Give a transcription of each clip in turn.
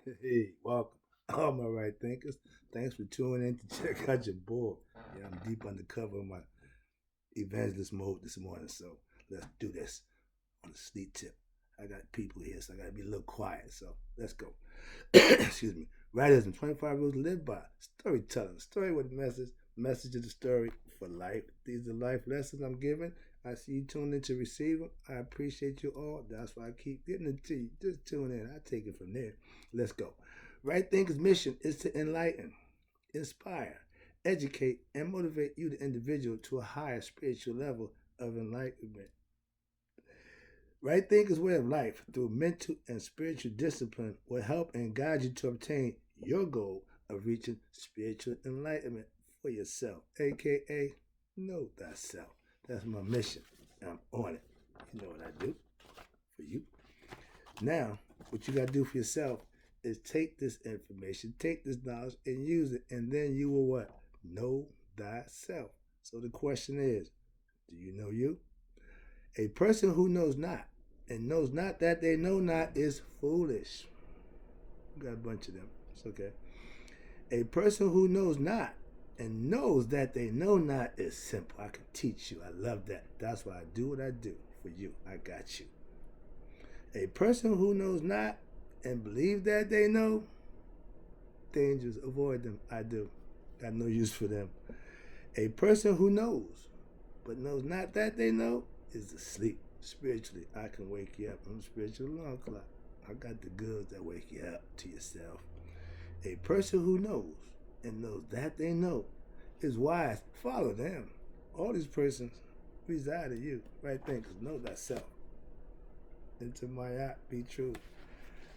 Hey, welcome. All my right thinkers. Thanks for tuning in to check out your board. Yeah, I'm deep undercover in my evangelist mode this morning, so let's do this on a sleep tip. I got people here, so I gotta be a little quiet. So let's go. Excuse me. Writers and 25 rules to live by. Storytelling. Story with a message. Message is the story for life. These are life lessons I'm giving. I see you tuned in to receive them. I appreciate you all. That's why I keep getting it to you. Just tune in. I take it from there. Let's go. Right Thinker's mission is to enlighten, inspire, educate, and motivate you, the individual, to a higher spiritual level of enlightenment. Right Thinker's way of life through mental and spiritual discipline will help and guide you to obtain your goal of reaching spiritual enlightenment for yourself, aka know thyself. That's my mission. I'm on it. You know what I do for you. Now, what you got to do for yourself is take this information, take this knowledge, and use it, and then you will what? Know thyself. So the question is, do you know you? A person who knows not and knows not that they know not is foolish. We got a bunch of them. It's okay. A person who knows not and knows that they know not is simple. I can teach you. I love that. That's why I do what I do for you. I got you. A person who knows not and believes that they know, dangers, avoid them. I do. Got no use for them. A person who knows but knows not that they know is asleep. Spiritually, I can wake you up. I'm a spiritual alarm clock. I got the goods that wake you up to yourself. A person who knows and knows that they know is wise. Follow them. All these persons reside in you. Right thinkers, know thyself. Into my app, be true.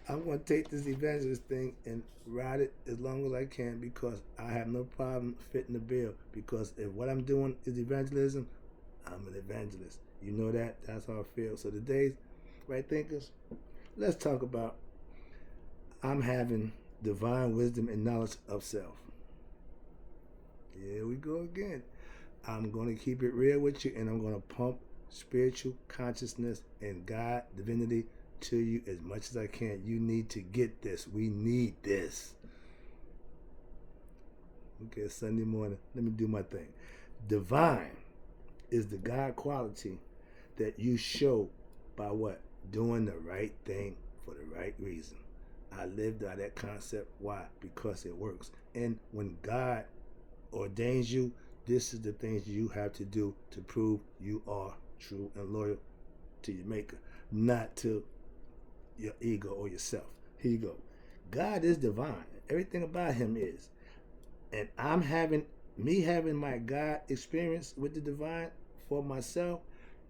I'm going to take this evangelist thing and ride it as long as I can because I have no problem fitting the bill. Because if what I'm doing is evangelism, I'm an evangelist. You know that? That's how I feel. So today's right thinkers, let's talk about I'm having divine wisdom and knowledge of self. Here we go again. I'm going to keep it real with you and I'm going to pump spiritual consciousness and God, divinity to you as much as I can. You need to get this. We need this. Okay, it's Sunday morning. Let me do my thing. Divine is the God quality that you show by what? Doing the right thing for the right reason. I lived by that concept. Why? Because it works. And when God ordains you, this is the things you have to do to prove you are true and loyal to your maker, not to your ego or yourself. Here you go. God is divine. Everything about him is. And having my God experience with the divine for myself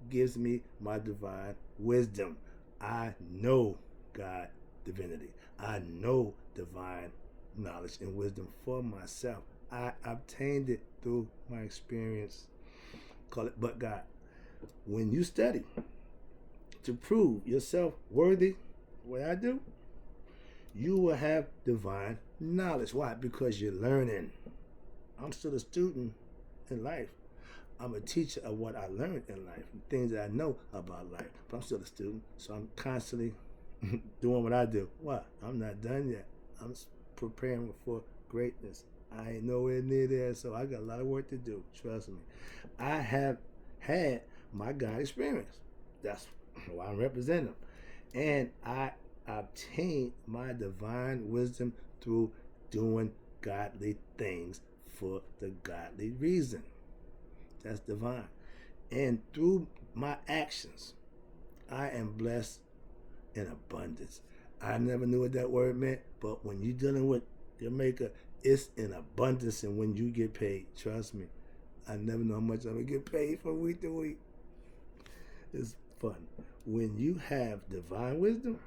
gives me my divine wisdom. I know God divinity. I know divine knowledge and wisdom for myself. I obtained it through my experience. Call it but God. When you study to prove yourself worthy, what I do, you will have divine knowledge. Why? Because you're learning. I'm still a student in life. I'm a teacher of what I learned in life, things that I know about life. But I'm still a student, so I'm constantly doing what I do. Why? I'm not done yet. I'm preparing for greatness. I ain't nowhere near there, so I got a lot of work to do. Trust me. I have had my God experience. That's why I'm representing them. And I obtained my divine wisdom through doing godly things for the godly reason. That's divine. And through my actions, I am blessed in abundance. I never knew what that word meant, but when you're dealing with your maker, it's in abundance. And when you get paid, trust me, I never know how much I'm gonna get paid from week to week. It's fun. When you have divine wisdom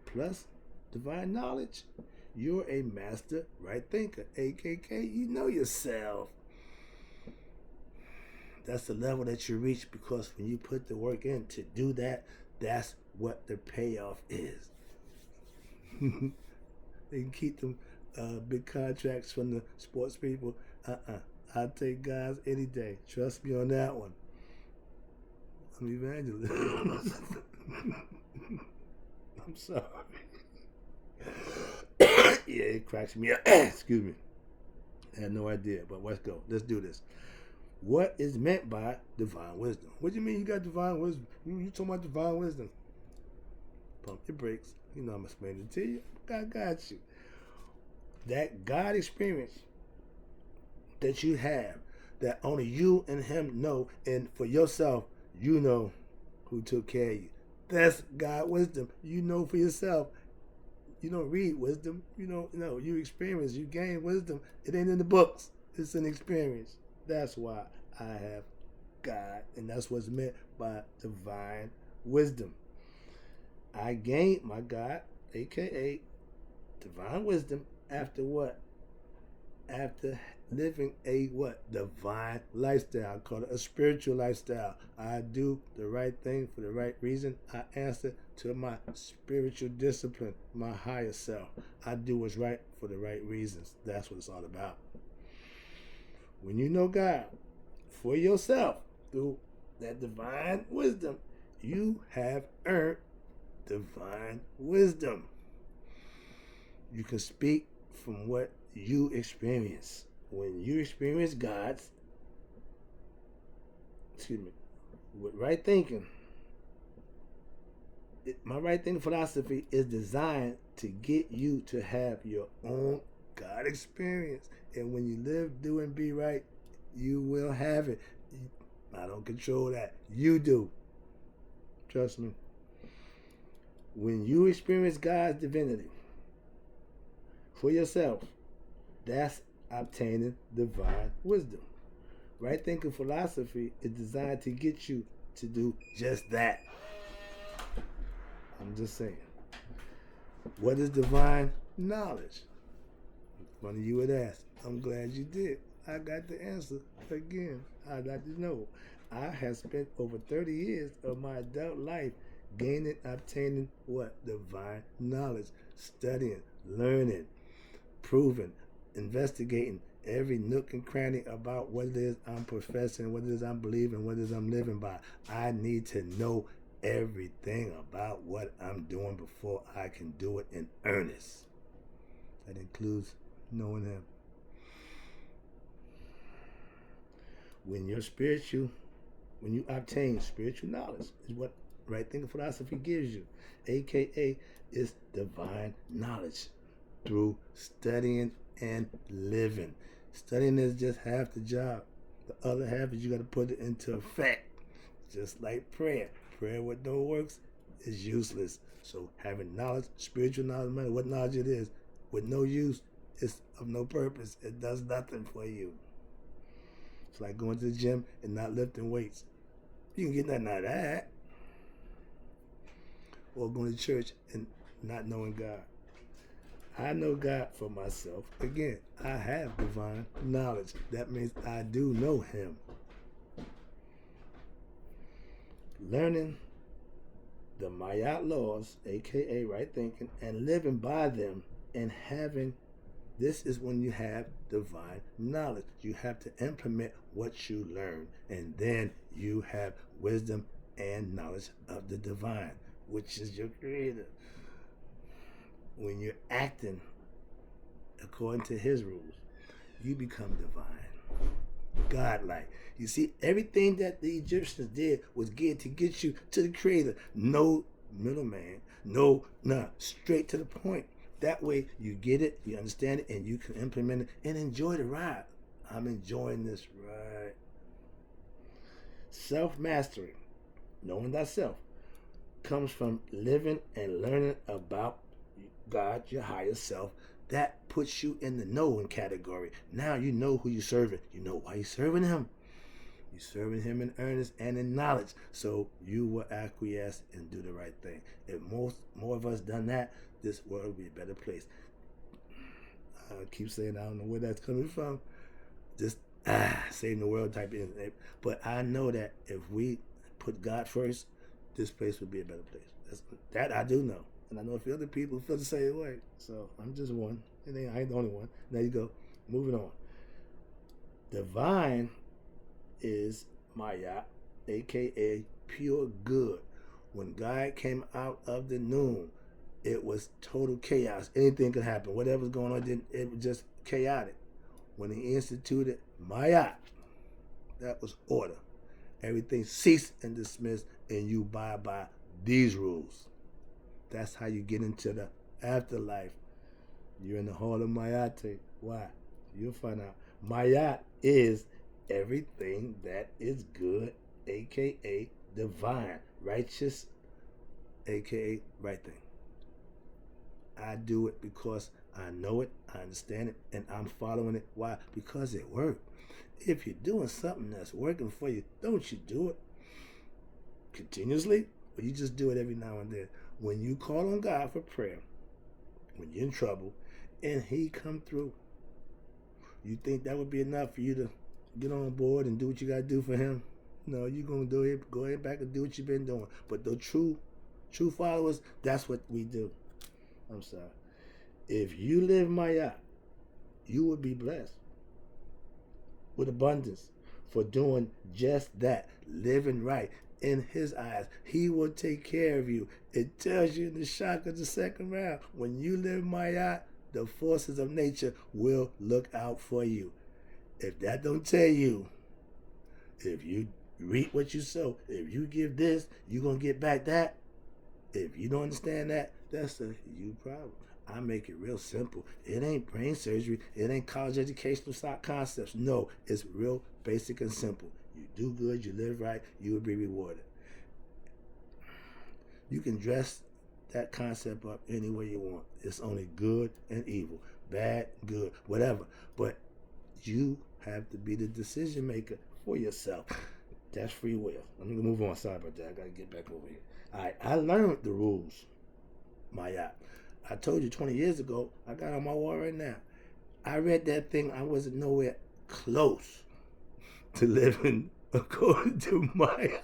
plus divine knowledge, you're a master right thinker, aka you know yourself. That's the level that you reach because when you put the work in to do that, that's what the payoff is. They can keep them big contracts from the sports people. I'll take guys any day. Trust me on that one. I'm evangelist. I'm sorry. Yeah, it cracks me up. Excuse me. I had no idea, but let's go. Let's do this. What is meant by divine wisdom? What do you mean you got divine wisdom? You talking about divine wisdom? Pump your brakes. You know I'm explaining it to you. I got you. That God experience that you have, that only you and Him know, and for yourself, you know who took care of you. That's God wisdom. You know for yourself. You don't read wisdom. You don't know. You experience. You gain wisdom. It ain't in the books. It's an experience. That's why I have God, and that's what's meant by divine wisdom. I gained my God, aka divine wisdom, after what? After living a what? Divine lifestyle. I call it a spiritual lifestyle. I do the right thing for the right reason. I answer to my spiritual discipline, my higher self. I do what's right for the right reasons. That's what it's all about. When you know God for yourself through that divine wisdom, you have earned divine wisdom. You can speak from what you experience. When you experience God's, with right thinking, my right thinking philosophy is designed to get you to have your own God experience. And when you live, do, and be right, you will have it. I don't control that. You do. Trust me. When you experience God's divinity for yourself, that's obtaining divine wisdom. Right thinking philosophy is designed to get you to do just that. I'm just saying. What is divine knowledge? Funny you would ask. I'm glad you did. I got the answer again. I'd like to know. I have spent over 30 years of my adult life gaining, obtaining what? Divine knowledge. Studying, learning, proving, investigating every nook and cranny about what it is I'm professing, what it is I'm believing, what it is I'm living by. I need to know everything about what I'm doing before I can do it in earnest. That includes knowing Him. When you obtain spiritual knowledge, is what right thinking philosophy gives you, aka is divine knowledge through studying and living. Studying is just half the job. The other half is you got to put it into effect. Just like prayer. Prayer with no works is useless. So having knowledge, spiritual knowledge, no matter what knowledge it is, with no use, it's of no purpose. It does nothing for you. It's like going to the gym and not lifting weights. You can get nothing out of that. Or going to church and not knowing God. I know God for myself. Again, I have divine knowledge. That means I do know Him. Learning the Mayat laws, aka right thinking, and living by them and having, this is when you have divine knowledge. You have to implement what you learn, and then you have wisdom and knowledge of the divine, which is your creator. When you're acting according to His rules, you become divine, godlike. You see, everything that the Egyptians did was geared to get you to the creator. No middleman, straight to the point. That way you get it, you understand it, and you can implement it and enjoy the ride. I'm enjoying this ride. Self-mastery, knowing thyself, comes from living and learning about God, your higher self. That puts you in the knowing category. Now you know who you're serving. You know why you're serving Him. You're serving Him in earnest and in knowledge. So you will acquiesce and do the right thing. If more of us done that, this world would be a better place. I keep saying I don't know where that's coming from. Just saving the world type of thing. But I know that if we put God first, this place would be a better place. That I do know. And I know a few other people feel the same way. So I'm just one. And I ain't the only one. There you go. Moving on. Divine is Maya, aka pure good. When God came out of the noon, it was total chaos. Anything could happen. Whatever's going on, it was just chaotic. When he instituted Maya, that was order. Everything ceased and dismissed, and you abide by these rules. That's how you get into the afterlife. You're in the hall of Mayate. Why? You'll find out. Mayat is everything that is good, aka divine, righteous, aka right thing. I do it because I know it, I understand it, and I'm following it. Why? Because it worked. If you're doing something that's working for you, don't you do it continuously, or you just do it every now and then? When you call on God for prayer, when you're in trouble, and He come through, you think that would be enough for you to get on board and do what you got to do for Him? No, you're going to do it. Go ahead back and do what you've been doing. But the true followers, that's what we do. I'm sorry. If you live Maya, you will be blessed with abundance for doing just that, living right in His eyes. He will take care of you. It tells you in the shock of the second round, when you live Maya, the forces of nature will look out for you. If that don't tell you, if you reap what you sow, if you give this, you're going to get back that. If you don't understand that, that's a you problem. I make it real simple. It ain't brain surgery. It ain't college educational concepts. No, it's real basic and simple. You do good, you live right, you will be rewarded. You can dress that concept up any way you want. It's only good and evil, bad, good, whatever. But you have to be the decision maker for yourself. That's free will. Let me move on. Sorry about that. I got to get back over here. All right, I learned the rules. Maya. I told you 20 years ago, I got on my wall right now. I read that thing, I wasn't nowhere close to living according to Maya.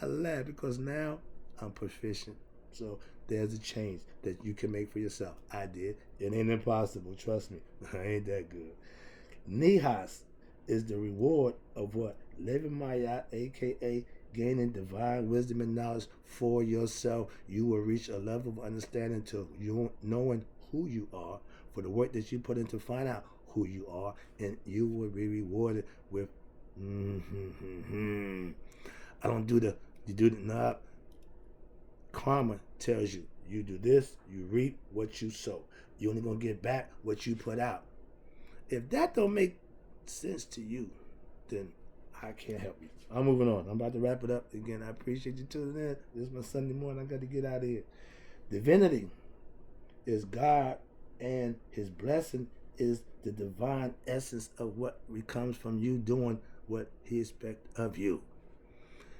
I laugh because now I'm proficient. So there's a change that you can make for yourself. I did. It ain't impossible, trust me. I ain't that good. Nihas is the reward of what? Living Maya, aka gaining divine wisdom and knowledge for yourself. You will reach a level of understanding to you knowing who you are for the work that you put in to find out who you are, and you will be rewarded with I don't do the you do the knob. Karma tells you you do this, you reap what you sow. You're only gonna get back what you put out. If that don't make sense to you, then I can't help you. I'm moving on. I'm about to wrap it up. Again, I appreciate you tuning in. This is my Sunday morning. I got to get out of here. Divinity is God, and His blessing is the divine essence of what comes from you doing what He expects of you.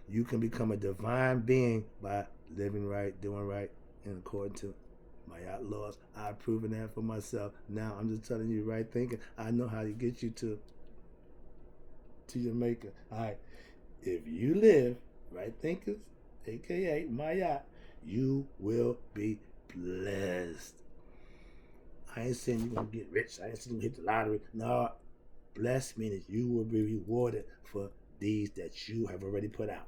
You can become a divine being by living right, doing right, and according to my outlaws. I've proven that for myself. Now I'm just telling you right thinking. I know how to get you to your maker. All right. If you live right thinkers, aka Maya, you will be blessed. I ain't saying you're gonna get rich. I ain't saying you hit the lottery. No, blessed means you will be rewarded for deeds that you have already put out.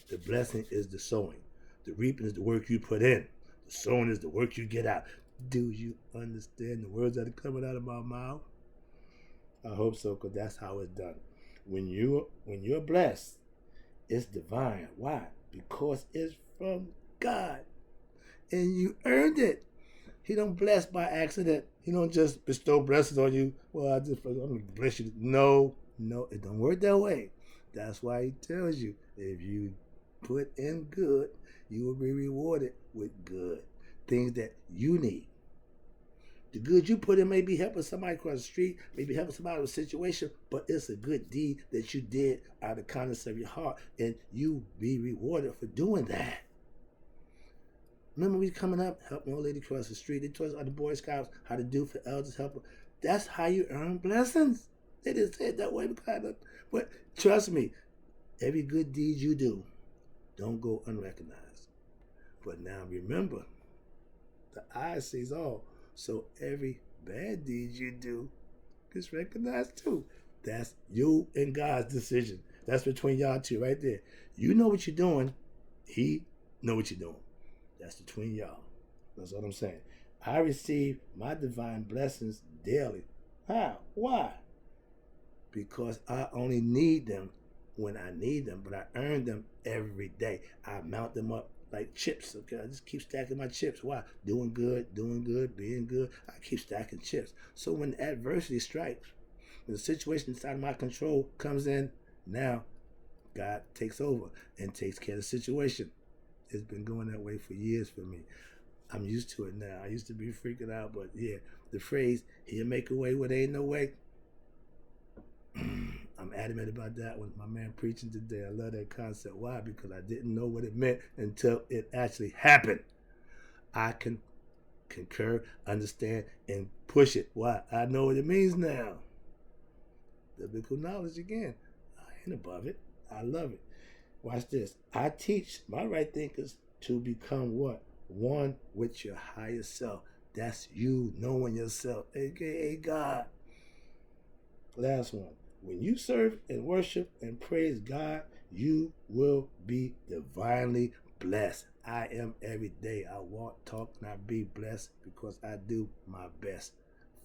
The blessing is the sowing. The reaping is the work you put in. The sowing is the work you get out. Do you understand the words that are coming out of my mouth? I hope so, because that's how it's done. When you're blessed, it's divine. Why? Because it's from God. And you earned it. He don't bless by accident. He don't just bestow blessings on you. Well, I'm going to bless you. No, it don't work that way. That's why He tells you, if you put in good, you will be rewarded with good. Things that you need. The good you put in may be helping somebody across the street, maybe helping somebody in a situation, but it's a good deed that you did out of the kindness of your heart, and you be rewarded for doing that. Remember we coming up, helping an old lady across the street. They taught us other Boy Scouts how to do for elders, help. That's how you earn blessings. They didn't say it that way, but trust me, every good deed you do, don't go unrecognized. But now remember, the eye sees all. So every bad deed you do gets recognized too. That's you and God's decision. That's between y'all two right there. You know what you're doing. He Know what you're doing. That's between y'all. That's what I'm saying. I receive my divine blessings daily. How? Why? Because I only need them when I need them, but I earn them every day. I mount them up like chips. Okay, I just keep stacking my chips. Why? Doing good, being good. I keep stacking chips. So when adversity strikes, when the situation inside of my control comes in, now God takes over and takes care of the situation. It's been going that way for years for me. I'm used to it now. I used to be freaking out, but yeah, the phrase, he'll make a way where there ain't no way. I'm adamant about that with my man preaching today. I love that concept. Why? Because I didn't know what it meant until it actually happened. I can concur, understand, and push it. Why? I know what it means now. Biblical knowledge again. I ain't above it. I love it. Watch this. I teach my right thinkers to become what? One with your higher self. That's you knowing yourself, aka God. Last one. When you serve and worship and praise God, you will be divinely blessed. I am every day. I walk, talk, and I be blessed because I do my best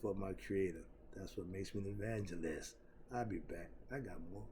for my Creator. That's what makes me an evangelist. I'll be back. I got more.